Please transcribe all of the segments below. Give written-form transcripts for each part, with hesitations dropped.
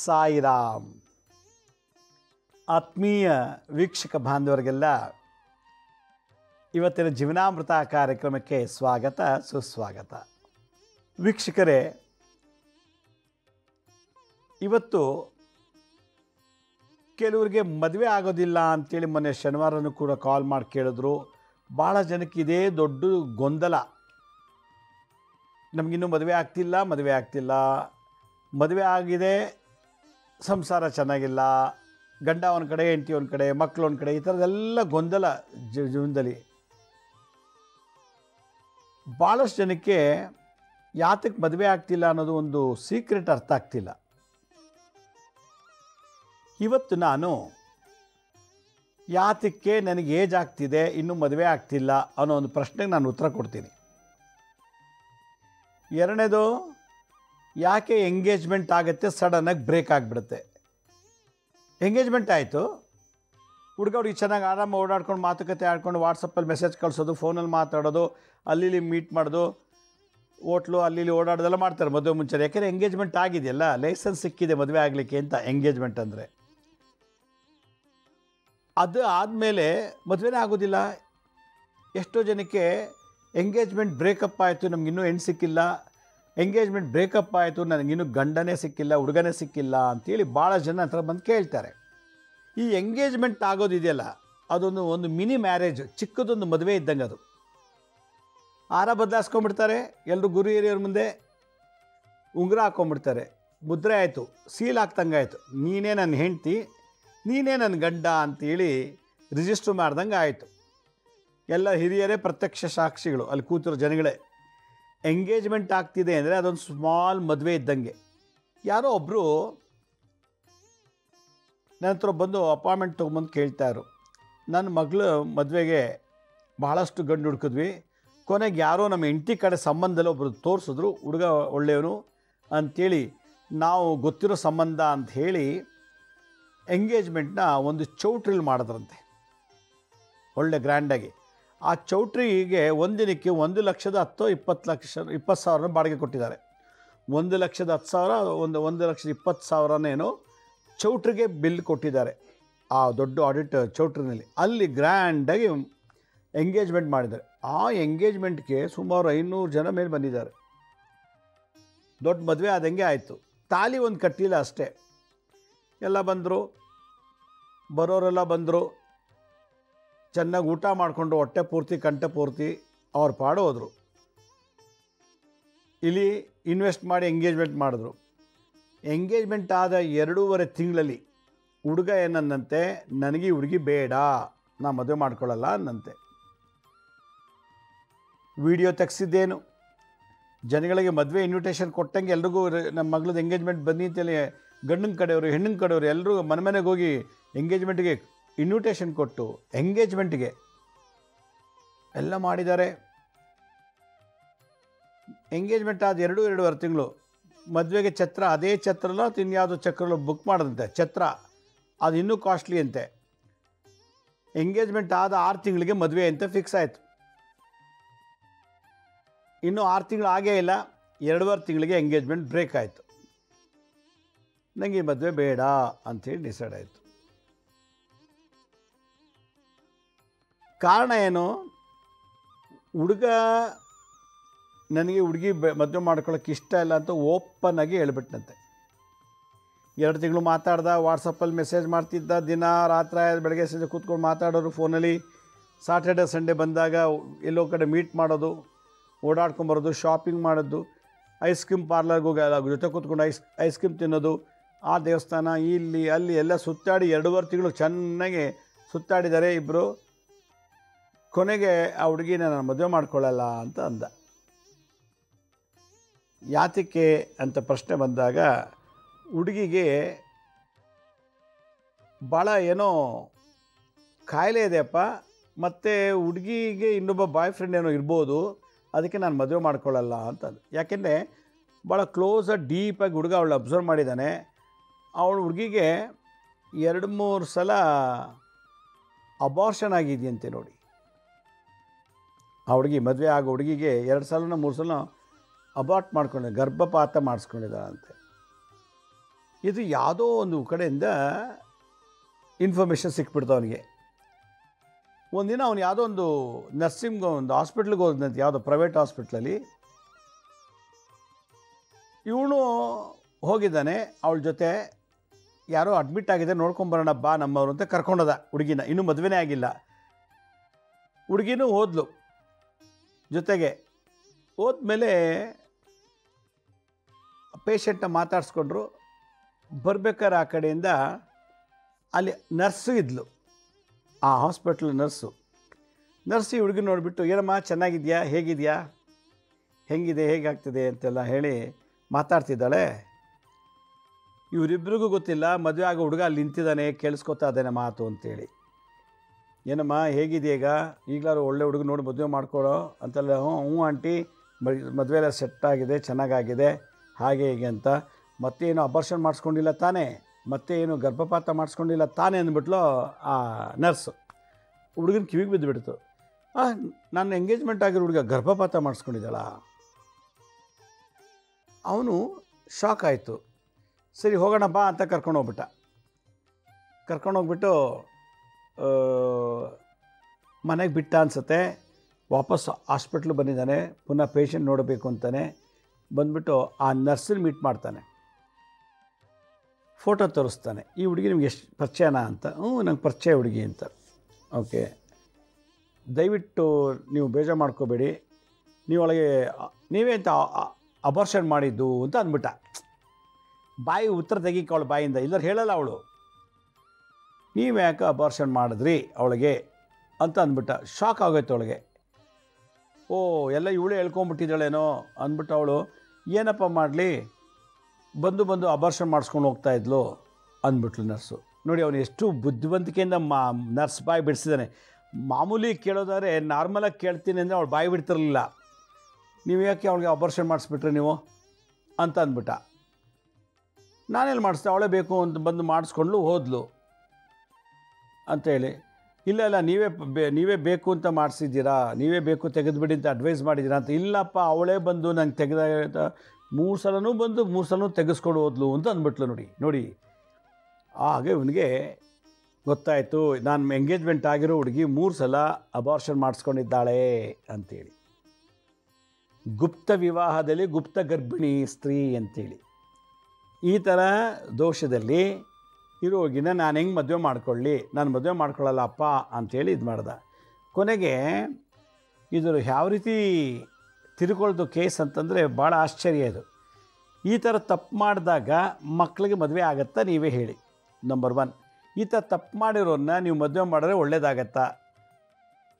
ಸಾಯಿರಾಮ್. ಆತ್ಮೀಯ ವೀಕ್ಷಕ ಬಾಂಧವರಿಗೆಲ್ಲ ಇವತ್ತಿನ ಜೀವನಾಮೃತ ಕಾರ್ಯಕ್ರಮಕ್ಕೆ ಸ್ವಾಗತ ಸುಸ್ವಾಗತ. ವೀಕ್ಷಕರೇ, ಇವತ್ತು ಕೆಲವರಿಗೆ ಮದುವೆ ಆಗೋದಿಲ್ಲ ಅಂಥೇಳಿ ಮೊನ್ನೆ ಶನಿವಾರನೂ ಕೂಡ ಕಾಲ್ ಮಾಡಿ ಕೇಳಿದ್ರು. ಭಾಳ ಜನಕ್ಕೆ ಇದೇ ದೊಡ್ಡ ಗೊಂದಲ. ನಮಗಿನ್ನೂ ಮದುವೆ ಆಗ್ತಿಲ್ಲ, ಮದುವೆ ಆಗಿದೆ, ಸಂಸಾರ ಚೆನ್ನಾಗಿಲ್ಲ, ಗಂಡ ಒಂದು ಕಡೆ, ಹೆಂಡತಿ ಒಂದು ಕಡೆ, ಮಕ್ಕಳು ಒಂದು ಕಡೆ, ಈ ಥರದ್ದೆಲ್ಲ ಗೊಂದಲ ಜೀವನದಲ್ಲಿ. ಭಾಳಷ್ಟು ಜನಕ್ಕೆ ಯಾತಕ್ಕೆ ಮದುವೆ ಆಗ್ತಿಲ್ಲ ಅನ್ನೋದು ಒಂದು ಸೀಕ್ರೆಟ್ ಅರ್ಥ ಆಗ್ತಿಲ್ಲ. ಇವತ್ತು ನಾನು ಯಾತಕ್ಕೆ ನನಗೆ ಏಜ್ ಆಗ್ತಿದೆ ಇನ್ನೂ ಮದುವೆ ಆಗ್ತಿಲ್ಲ ಅನ್ನೋ ಒಂದು ಪ್ರಶ್ನೆಗೆ ನಾನು ಉತ್ತರ ಕೊಡ್ತೀನಿ. ಎರಡನೇದು, ಯಾಕೆ ಎಂಗೇಜ್ಮೆಂಟ್ ಆಗುತ್ತೆ ಸಡನ್ನಾಗಿ ಬ್ರೇಕ್ ಆಗಿಬಿಡುತ್ತೆ. ಎಂಗೇಜ್ಮೆಂಟ್ ಆಯಿತು, ಹುಡುಗ ಹುಡುಗಿ ಚೆನ್ನಾಗಿ ಆರಾಮ ಓಡಾಡ್ಕೊಂಡು ಮಾತುಕತೆ ಆಡ್ಕೊಂಡು ವಾಟ್ಸಪ್ಪಲ್ಲಿ ಮೆಸೇಜ್ ಕಳಿಸೋದು, ಫೋನಲ್ಲಿ ಮಾತಾಡೋದು, ಅಲ್ಲಿ ಮೀಟ್ ಮಾಡೋದು, ಹೋಟ್ಲು ಅಲ್ಲಿ ಓಡಾಡೋದೆಲ್ಲ ಮಾಡ್ತಾರೆ ಮದುವೆ ಮುಂಚೆ. ಯಾಕೆಂದರೆ ಎಂಗೇಜ್ಮೆಂಟ್ ಆಗಿದೆಯಲ್ಲ, ಲೈಸೆನ್ಸ್ ಸಿಕ್ಕಿದೆ ಮದುವೆ ಆಗಲಿಕ್ಕೆ ಅಂತ ಎಂಗೇಜ್ಮೆಂಟ್ ಅಂದರೆ. ಅದು ಆದಮೇಲೆ ಮದುವೆನೇ ಆಗೋದಿಲ್ಲ. ಎಷ್ಟೋ ಜನಕ್ಕೆ ಎಂಗೇಜ್ಮೆಂಟ್ ಬ್ರೇಕಪ್ ಆಯಿತು, ನಮಗಿನ್ನೂ ಹೆಣ್ಣು ಸಿಕ್ಕಿಲ್ಲ, ಎಂಗೇಜ್ಮೆಂಟ್ ಬ್ರೇಕಪ್ ಆಯಿತು, ನನಗಿನ್ನೂ ಗಂಡನೇ ಸಿಕ್ಕಿಲ್ಲ, ಹುಡುಗನೇ ಸಿಕ್ಕಿಲ್ಲ ಅಂಥೇಳಿ ಭಾಳ ಜನ ಹತ್ರ ಬಂದು ಕೇಳ್ತಾರೆ. ಈ ಎಂಗೇಜ್ಮೆಂಟ್ ಆಗೋದಿದೆಯಲ್ಲ, ಒಂದು ಮಿನಿ ಮ್ಯಾರೇಜ್, ಚಿಕ್ಕದೊಂದು ಮದುವೆ ಇದ್ದಂಗೆ. ಅದು ಆರ ಬದಲಾಯಿಸ್ಕೊಂಡ್ಬಿಡ್ತಾರೆ, ಎಲ್ಲರೂ ಗುರು ಹಿರಿಯರ ಮುಂದೆ ಉಂಗುರ ಹಾಕ್ಕೊಂಡ್ಬಿಡ್ತಾರೆ, ಮುದ್ರೆ ಆಯಿತು, ಸೀಲ್ ಹಾಕ್ದಂಗೆ ಆಯಿತು, ನೀನೇ ನನ್ನ ಹೆಂಡ್ತಿ, ನೀನೇ ನನ್ನ ಗಂಡ ಅಂತೇಳಿ ರಿಜಿಸ್ಟ್ರ್ ಮಾಡ್ದಂಗೆ ಆಯಿತು. ಎಲ್ಲ ಹಿರಿಯರೇ ಪ್ರತ್ಯಕ್ಷ ಸಾಕ್ಷಿಗಳು, ಅಲ್ಲಿ ಕೂತಿರೋ ಜನಗಳೇ. ಎಂಗೇಜ್ಮೆಂಟ್ ಆಗ್ತಿದೆ ಅಂದರೆ ಅದೊಂದು ಸ್ಮಾಲ್ ಮದುವೆ ಇದ್ದಂಗೆ. ಯಾರೋ ಒಬ್ಬರು ನನ್ನ ಹತ್ರ ಬಂದು ಅಪಾಯಿಂಟ್ಮೆಂಟ್ ತೊಗೊಂಬಂದು ಕೇಳ್ತಾಯಿದ್ರು, ನನ್ನ ಮಗಳು ಮದುವೆಗೆ ಭಾಳಷ್ಟು ಗಂಡು ಹುಡುಕಿದ್ವಿ, ಕೊನೆಗೆ ಯಾರೋ ನಮ್ಮ ಹೆಂಡತಿ ಕಡೆ ಸಂಬಂಧದಲ್ಲಿ ಒಬ್ಬರು ತೋರಿಸಿದ್ರು, ಹುಡುಗ ಒಳ್ಳೆಯವನು ಅಂಥೇಳಿ ನಾವು ಗೊತ್ತಿರೋ ಸಂಬಂಧ ಅಂತ ಹೇಳಿ ಎಂಗೇಜ್ಮೆಂಟ್ನ ಒಂದು ಚೌಟ್ರಿಲಿ ಮಾಡಿದ್ರಂತೆ, ಒಳ್ಳೆ ಗ್ರ್ಯಾಂಡಾಗಿ. ಆ ಚೌಟ್ರಿಗೆ ಒಂದಿನಕ್ಕೆ 1,10,20,000 ಬಾಡಿಗೆ ಕೊಟ್ಟಿದ್ದಾರೆ. 1,10,000 1,20,000 ಚೌಟ್ರಿಗೆ ಬಿಲ್ ಕೊಟ್ಟಿದ್ದಾರೆ ಆ ದೊಡ್ಡ ಆಡಿಟ್ ಚೌಟ್ರಿನಲ್ಲಿ. ಅಲ್ಲಿ ಗ್ರ್ಯಾಂಡಾಗಿ ಎಂಗೇಜ್ಮೆಂಟ್ ಮಾಡಿದ್ದಾರೆ. ಆ ಎಂಗೇಜ್ಮೆಂಟ್ಗೆ ಸುಮಾರು 500 ಜನ ಮೇಲೆ ಬಂದಿದ್ದಾರೆ. ದೊಡ್ಡ ಮದುವೆ ಆದಂಗೆ ಆಯಿತು. ತಾಲಿ ಒಂದು ಕಟ್ಟಿಲ್ಲ ಅಷ್ಟೇ. ಎಲ್ಲ ಬಂದರು, ಬರೋರೆಲ್ಲ ಬಂದರು, ಚೆನ್ನಾಗಿ ಊಟ ಮಾಡಿಕೊಂಡು ಹೊಟ್ಟೆ ಪೂರ್ತಿ ಕಂಠ ಪೂರ್ತಿ ಅವ್ರ ಪಾಡು ಹೋದರು. ಇಲ್ಲಿ ಇನ್ವೆಸ್ಟ್ ಮಾಡಿ ಎಂಗೇಜ್ಮೆಂಟ್ ಮಾಡಿದ್ರು. ಎಂಗೇಜ್ಮೆಂಟ್ ಆದ 2.5 ತಿಂಗಳಲ್ಲಿ ಹುಡುಗ ಏನನ್ನಂತೆ, ನನಗೆ ಹುಡುಗಿ ಬೇಡ, ನಾ ಮದುವೆ ಮಾಡ್ಕೊಳ್ಳಲ್ಲ ಅನ್ನಂತೆ. ವಿಡಿಯೋ ತೆಗೆಸಿದ್ದೇನು, ಜನಗಳಿಗೆ ಮದುವೆ ಇನ್ವಿಟೇಷನ್ ಕೊಟ್ಟಂಗೆ ಎಲ್ರಿಗೂ ನಮ್ಮ ಮಗಳದ್ದು ಎಂಗೇಜ್ಮೆಂಟ್ ಬನ್ನಿ ಅಂತೇಳಿ ಗಂಡನ ಕಡೆಯವರು ಹೆಣ್ಣಿನ ಕಡೆಯವರು ಎಲ್ಲರೂ ಮನೆಗೆ ಹೋಗಿ ಎಂಗೇಜ್ಮೆಂಟ್ಗೆ ಇನ್ವಿಟೇಷನ್ ಕೊಟ್ಟು ಎಂಗೇಜ್ಮೆಂಟ್ಗೆ ಎಲ್ಲ ಮಾಡಿದ್ದಾರೆ. ಎಂಗೇಜ್ಮೆಂಟ್ ಆದ 2.5 ತಿಂಗಳು ಮದುವೆಗೆ ಛತ್ರ, ಅದೇ ಛತ್ರನೋ ಇನ್ಯಾವುದೋ ಚಕ್ರಲ್ಲೋ ಬುಕ್ ಮಾಡೋದಂತೆ. ಛತ್ರ ಅದು ಇನ್ನೂ ಕಾಸ್ಟ್ಲಿ ಅಂತೆ. ಎಂಗೇಜ್ಮೆಂಟ್ ಆದ 6 ತಿಂಗಳಿಗೆ ಮದುವೆ ಅಂತ ಫಿಕ್ಸ್ ಆಯಿತು. ಇನ್ನೂ 6 ತಿಂಗಳು ಆಗೇ ಇಲ್ಲ, 2.5 ತಿಂಗಳಿಗೆ ಎಂಗೇಜ್ಮೆಂಟ್ ಬ್ರೇಕ್ ಆಯಿತು. ನನಗೆ ಈ ಮದುವೆ ಬೇಡ ಅಂಥೇಳಿ ಡಿಸೈಡ್ ಆಯಿತು. ಕಾರಣ ಏನು? ಹುಡುಗ ನನಗೆ ಹುಡುಗಿ ಮದುವೆ ಮಾಡ್ಕೊಳ್ಳೋಕೆ ಇಷ್ಟ ಇಲ್ಲ ಅಂತ ಓಪನ್ನಾಗಿ ಹೇಳ್ಬಿಟ್ನಂತೆ. 2 ತಿಂಗಳು ಮಾತಾಡ್ದ, ವಾಟ್ಸಪ್ಪಲ್ಲಿ ಮೆಸೇಜ್ ಮಾಡ್ತಿದ್ದ, ದಿನ ರಾತ್ರಿ ಬೆಳಗ್ಗೆ ಸಂಜೆ ಕೂತ್ಕೊಂಡು ಮಾತಾಡೋರು ಫೋನಲ್ಲಿ. ಸಾಟರ್ಡೆ ಸಂಡೇ ಬಂದಾಗ ಎಲ್ಲೋ ಕಡೆ ಮೀಟ್ ಮಾಡೋದು, ಓಡಾಡ್ಕೊಂಬರೋದು, ಶಾಪಿಂಗ್ ಮಾಡೋದು, ಐಸ್ ಕ್ರೀಮ್ ಪಾರ್ಲರ್ಗೆ ಹೋಗಿ ಜೊತೆ ಕೂತ್ಕೊಂಡು ಐಸ್ ಕ್ರೀಮ್ ತಿನ್ನೋದು, ಆ ದೇವಸ್ಥಾನ ಇಲ್ಲಿ ಅಲ್ಲಿ ಎಲ್ಲ ಸುತ್ತಾಡಿ 2.5 ತಿಂಗಳು ಚೆನ್ನಾಗಿ ಸುತ್ತಾಡಿದ್ದಾರೆ ಇಬ್ಬರು. ಕೊನೆಗೆ ಆ ಹುಡುಗಿನ ನಾನು ಮದುವೆ ಮಾಡ್ಕೊಳ್ಳಲ್ಲ ಅಂತ ಅಂದ. ಯಾತಕ್ಕೆ ಅಂತ ಪ್ರಶ್ನೆ ಬಂದಾಗ ಹುಡುಗಿಗೆ ಭಾಳ ಏನೋ ಕಾಯಿಲೆ ಇದೆಯಪ್ಪ, ಮತ್ತು ಹುಡುಗಿಗೆ ಇನ್ನೊಬ್ಬ ಬಾಯ್ ಫ್ರೆಂಡ್ ಏನೋ ಇರ್ಬೋದು, ಅದಕ್ಕೆ ನಾನು ಮದುವೆ ಮಾಡ್ಕೊಳ್ಳಲ್ಲ ಅಂತಂದು. ಯಾಕೆಂದರೆ ಭಾಳ ಕ್ಲೋಸಾಗಿ ಡೀಪಾಗಿ ಹುಡುಗ ಅವಳು ಅಬ್ಸರ್ವ್ ಮಾಡಿದ್ದಾನೆ. ಅವಳು ಹುಡುಗಿಗೆ 2-3 ಸಲ ಅಬಾರ್ಷನ್ ಆಗಿದೆಯಂತೆ ನೋಡಿ. ಆ ಹುಡುಗಿ ಮದುವೆ ಆಗೋ ಹುಡುಗಿಗೆ 2 ಸಲನೋ 3 ಸಲ ಅಬಾರ್ಟ್ ಮಾಡ್ಕೊಂಡಿದ್ದ, ಗರ್ಭಪಾತ ಮಾಡಿಸ್ಕೊಂಡಿದ್ದಾಳಂತೆ. ಇದು ಯಾವುದೋ ಒಂದು ಕಡೆಯಿಂದ ಇನ್ಫಾರ್ಮೇಷನ್ ಸಿಕ್ಬಿಡ್ತು ಅವನಿಗೆ. ಒಂದಿನ ಅವನು ಯಾವುದೋ ಒಂದು ನರ್ಸಿಂಗ್ ಒಂದು ಹಾಸ್ಪಿಟ್ಲಿಗೆ ಹೋದಂತೆ, ಯಾವುದೋ ಪ್ರೈವೇಟ್ ಹಾಸ್ಪಿಟ್ಲಲ್ಲಿ. ಇವನು ಹೋಗಿದ್ದಾನೆ, ಅವಳ ಜೊತೆ ಯಾರೋ ಅಡ್ಮಿಟ್ ಆಗಿದೆ, ನೋಡ್ಕೊಂಬರೋಣ ಬಾ ನಮ್ಮವರು ಅಂತ ಕರ್ಕೊಂಡೋದ ಹುಡುಗಿನ. ಇನ್ನೂ ಮದುವೆನೇ ಆಗಿಲ್ಲ. ಹುಡುಗಿನೂ ಹೋದ್ಲು ಜೊತೆಗೆ. ಹೋದ್ಮೇಲೆ ಪೇಷಂಟ್ನ ಮಾತಾಡಿಸ್ಕೊಂಡ್ರು. ಬರ್ಬೇಕಾದ್ರೆ ಆ ಕಡೆಯಿಂದ ಅಲ್ಲಿ ನರ್ಸು ಇದ್ಲು, ಆ ಹಾಸ್ಪಿಟ್ಲ್ ನರ್ಸು. ಈ ಹುಡುಗಿ ನೋಡಿಬಿಟ್ಟು, ಏನಮ್ಮ ಚೆನ್ನಾಗಿದೆಯಾ, ಹೇಗಿದೆಯಾ, ಹೆಂಗಿದೆ, ಹೇಗಾಗ್ತಿದೆ ಅಂತೆಲ್ಲ ಹೇಳಿ ಮಾತಾಡ್ತಿದ್ದಾಳೆ. ಇವರಿಬ್ಬರಿಗೂ ಗೊತ್ತಿಲ್ಲ, ಮದುವೆ ಆಗೋ ಹುಡುಗ ಅಲ್ಲಿ ನಿಂತಿದ್ದಾನೆ, ಕೇಳಿಸ್ಕೊತಾ ಇದ್ದಾನೆ ಮಾತು ಅಂತೇಳಿ. ಏನಮ್ಮ ಹೇಗಿದೆಯೀಗ, ಈಗಲಾರು ಒಳ್ಳೆ ಹುಡುಗ ನೋಡಿ ಮದುವೆ ಮಾಡ್ಕೊಳ್ಳೋ ಅಂತೆಲ್ಲ. ಹ್ಞೂ ಆಂಟಿ, ಮದುವೆ ಎಲ್ಲ ಸೆಟ್ಟಾಗಿದೆ, ಚೆನ್ನಾಗಾಗಿದೆ, ಹಾಗೆ ಹೀಗೆ ಅಂತ. ಮತ್ತೇನು ಅಬಾರ್ಷನ್ ಮಾಡಿಸ್ಕೊಂಡಿಲ್ಲ ತಾನೇ, ಮತ್ತೆ ಏನು ಗರ್ಭಪಾತ ಮಾಡಿಸ್ಕೊಂಡಿಲ್ಲ ತಾನೇ ಅಂದ್ಬಿಟ್ಲು ಆ ನರ್ಸು. ಹುಡುಗನ ಕಿವಿಗೆ ಬಿದ್ದುಬಿಡ್ತು. ನನ್ನ ಎಂಗೇಜ್ಮೆಂಟ್ ಆಗಿರೋ ಹುಡುಗ ಗರ್ಭಪಾತ ಮಾಡಿಸ್ಕೊಂಡಿದ್ದಾಳ. ಅವನು ಶಾಕ್ ಆಯಿತು. ಸರಿ ಹೋಗೋಣ ಬಾ ಅಂತ ಕರ್ಕೊಂಡೋಗ್ಬಿಟ್ಟು ಮನೆಗೆ ಬಿಟ್ಟ ಅನಿಸುತ್ತೆ. ವಾಪಸ್ ಹಾಸ್ಪಿಟ್ಲಿಗೆ ಬಂದಿದ್ದಾನೆ, ಪುನಃ ಪೇಷಂಟ್ ನೋಡಬೇಕು ಅಂತಾನೆ. ಬಂದುಬಿಟ್ಟು ಆ ನರ್ಸಲ್ಲಿ ಮೀಟ್ ಮಾಡ್ತಾನೆ, ಫೋಟೋ ತೋರಿಸ್ತಾನೆ. ಈ ಹುಡುಗಿ ನಿಮ್ಗೆ ಎಷ್ಟು ಪರಿಚಯನಾ ಅಂತ. ನಂಗೆ ಪರಿಚಯ ಹುಡುಗಿ ಅಂತ. ಓಕೆ, ದಯವಿಟ್ಟು ನೀವು ಬೇಜಾರು ಮಾಡ್ಕೋಬೇಡಿ, ನೀವೇ ಅಂತ ಅಬಾರ್ಷನ್ ಮಾಡಿದ್ದು ಅಂತ ಅಂದ್ಬಿಟ್ಟ. ಬಾಯಿ ಉತ್ತರ ತೆಗಿಕೊಳ್ಳು ಬಾಯಿಂದ, ಇಲ್ಲರು ಹೇಳಲ್ಲ ಅವಳು. ನೀವು ಯಾಕೆ ಅಬಾರ್ಷನ್ ಮಾಡಿದ್ರಿ ಅವಳಿಗೆ ಅಂತ ಅಂದ್ಬಿಟ್ಟ. ಶಾಕ್ ಆಗೋಯ್ತು ಅವಳಿಗೆ. ಎಲ್ಲ ಇವಳೇ ಹೇಳ್ಕೊಂಬಿಟ್ಟಿದ್ದಾಳೇನೋ ಅಂದ್ಬಿಟ್ಟು ಅವಳು ಏನಪ್ಪ ಮಾಡಲಿ, ಬಂದು ಅಬಾರ್ಷನ್ ಮಾಡಿಸ್ಕೊಂಡು ಹೋಗ್ತಾಯಿದ್ಲು ಅಂದ್ಬಿಟ್ಲು ನರ್ಸು. ನೋಡಿ ಅವನು ಎಷ್ಟು ಬುದ್ಧಿವಂತಿಕೆಯಿಂದ ನರ್ಸ್ ಬಾಯಿ ಬಿಡಿಸಿದ್ದಾನೆ. ಮಾಮೂಲಿ ಕೇಳೋದಾದ್ರೆ ನಾರ್ಮಲಾಗಿ ಕೇಳ್ತೀನಿ ಅಂದರೆ ಅವಳು ಬಾಯಿ ಬಿಡ್ತಿರಲಿಲ್ಲ. ನೀವು ಯಾಕೆ ಅವಳಿಗೆ ಅಬಾರ್ಷನ್ ಮಾಡಿಸ್ಬಿಟ್ರಿ ನೀವು ಅಂತ ಅಂದ್ಬಿಟ್ಟ. ನಾನೆಲ್ಲಿ ಮಾಡಿಸ್ದೆ, ಅವಳೇ ಬೇಕು ಅಂತ ಬಂದು ಮಾಡಿಸ್ಕೊಂಡು ಹೋದ್ಲು ಅಂತೇಳಿ. ಇಲ್ಲ ನೀವೇ ಬೇಕು ಅಂತ ಮಾಡಿಸಿದ್ದೀರಾ, ನೀವೇ ಬೇಕು ತೆಗೆದುಬಿಡಿ ಅಂತ ಅಡ್ವೈಸ್ ಮಾಡಿದ್ದೀರಾ ಅಂತ. ಇಲ್ಲಪ್ಪ, ಅವಳೇ ಬಂದು ನಂಗೆ ತೆಗೆದ 3 ಸಲನೂ ಬಂದು 3 ಸಲನೂ ತೆಗೆಸ್ಕೊಂಡು ಹೋದ್ಲು ಅಂತ ಅಂದ್ಬಿಟ್ಲು. ನೋಡಿ ಹಾಗೆ ಇವನಿಗೆ ಗೊತ್ತಾಯಿತು, ನಾನು ಎಂಗೇಜ್ಮೆಂಟ್ ಆಗಿರೋ ಹುಡುಗಿ 3 ಸಲ ಅಬಾರ್ಷನ್ ಮಾಡಿಸ್ಕೊಂಡಿದ್ದಾಳೆ ಅಂಥೇಳಿ. ಗುಪ್ತ ವಿವಾಹದಲ್ಲಿ ಗುಪ್ತ ಗರ್ಭಿಣಿ ಸ್ತ್ರೀ ಅಂಥೇಳಿ. ಈ ಥರ ದೋಷದಲ್ಲಿ ಇರೋಗಿನ ನಾನು ಹೆಂಗೆ ಮದುವೆ ಮಾಡ್ಕೊಳ್ಳಿ, ನಾನು ಮದುವೆ ಮಾಡ್ಕೊಳ್ಳಲ್ಲಪ್ಪ ಅಂಥೇಳಿ ಇದು ಮಾಡ್ದ. ಕೊನೆಗೆ ಇದು ಯಾವ ರೀತಿ ತಿರ್ಕೊಳ್ದು ಕೇಸ್ ಅಂತಂದರೆ ಭಾಳ ಆಶ್ಚರ್ಯ ಇದು. ಈ ಥರ ತಪ್ಪು ಮಾಡಿದಾಗ ಮಕ್ಕಳಿಗೆ ಮದುವೆ ಆಗುತ್ತಾ ನೀವೇ ಹೇಳಿ. ನಂಬರ್ 1, ಈ ಥರ ತಪ್ಪು ಮಾಡಿರೋನ್ನ ನೀವು ಮದುವೆ ಮಾಡಿದ್ರೆ ಒಳ್ಳೇದಾಗತ್ತಾ?